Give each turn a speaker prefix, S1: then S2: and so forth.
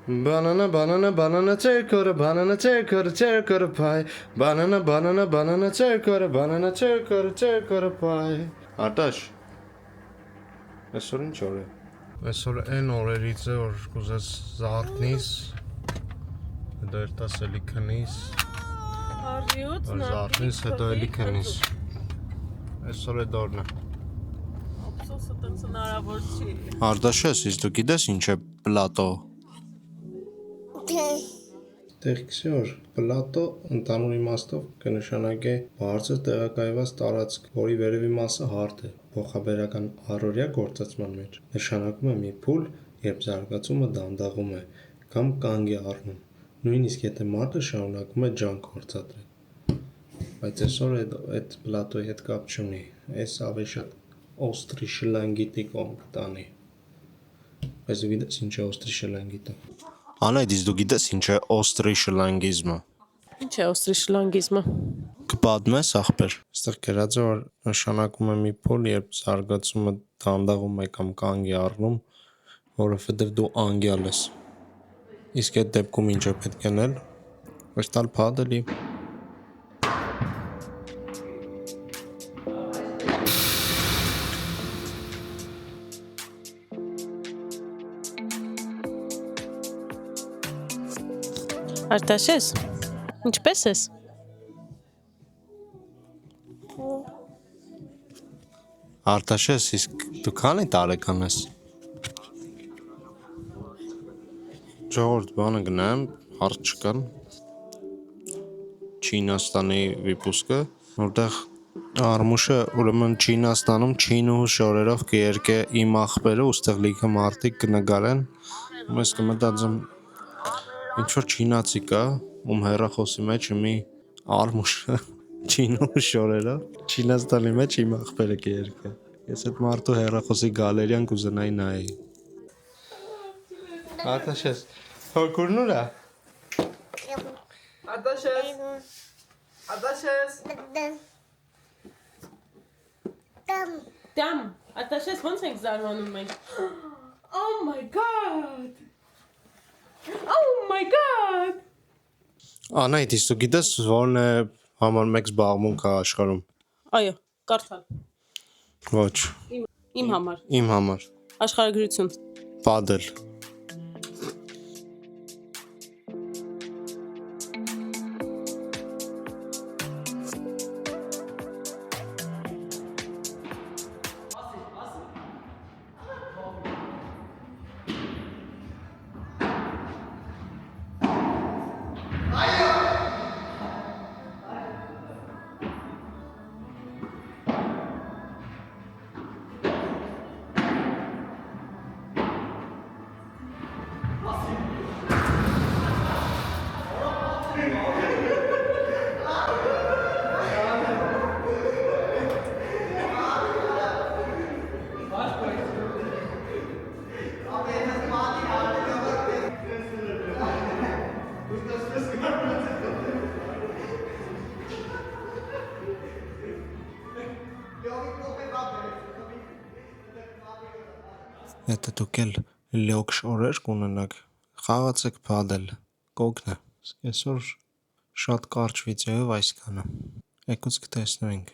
S1: Banana, banana, banana, circle, banana, circle, circle pie. Banana, banana, banana, circle, banana, circle, circle pie. Արտաշ, այսօր ինչ օր է։ Այսօր այն օրերից է, որ կուզես զարթնիս, հետո երտաս էլի քնիս, որ զարթնիս, հետո էլի քնիս։ Այսօր է դորն է։
S2: Ափսոսը տենց հնարավոր չի։
S1: Արտաշես, իսկ դու գիտես ինչ է պլատո։ Տեղքսյոր, պլատո ընդհանուր իմաստով կնշանակե բարձր տեղակայված տարածք, որի վերևի մասը հարթ է, փոխաբերական առօրյա գործածման մեջ նշանակում է մի փուլ, երբ զարգացումը դանդաղում է կամ կանգ է առնում, նույնիսկ եթե մարդը շարունակում է ջանք գործադրել։ Բայց այսօր այդ պլատոյի հետ կապ չունի, այս ավելի շատ օստրի շլանգիտի կողմ կտանի։ Բայց դու գիտես ինչ է օստրի շլանգիտը։ Անայդ, իսկ դու գիտես ինչ է օստրի շլանգիզմը։
S2: Ինչ է օստրի շլանգիզմը։
S1: Կպատմես ախպեր։ Այստեղ գրած է, որ նշանակում է մի փուլ, երբ զարգացումը դանդաղում է կամ կանգ է առնում, որովհետև դու անգյալ ես։ Իսկ այդ դեպքում ինչ է պետք է անել։ Ոչ տալ փադելի։
S2: Արտաշես, ինչպես ես։
S1: Արտաշես, իսկ դու քանի տարեկան ես։ Ժողովուրդ, բանը գնամ, հարց չկան։ Չինաստանի վիպուսկը, որտեղ Արմուշը ուրեմն Չինաստանում չինու շորերով կերկե իմ ախպերը, ուստեղ լիքը մարդիկ կնգարեն, ու ես կմտածեմ ինչ-որ չինացի կա, ում հեռախոսի մեջ մի Արմուշը չինու շորերով Չինաստանի մեջ իմ ախպերը կերկե։ Ես այդ մարդու հեռախոսի գալերիան կուզենայի նայի։ Արտաշես, հորքուրն ուրա։
S2: Արտաշես։ Դամ, Արտաշես ոնց ենք զարմանում մենք։ Oh my god. Oh my god.
S1: Անայդ, իսկ դու գիտես որն է համար մեկ զբաղմունքը աշխարհում։
S2: Այո, կարդալ։
S1: Ոչ,
S2: Իմ համար։
S1: իմ համար։
S2: Աշխարհագրություն։
S1: Պադել։ Եթե դուք էլ լոկ շորեր կունենաք, խաղացեք պադել, կոգն է։ Այսօր շատ կարճ վիդեոյով այսքանը։ Եկուց կտեսնենք։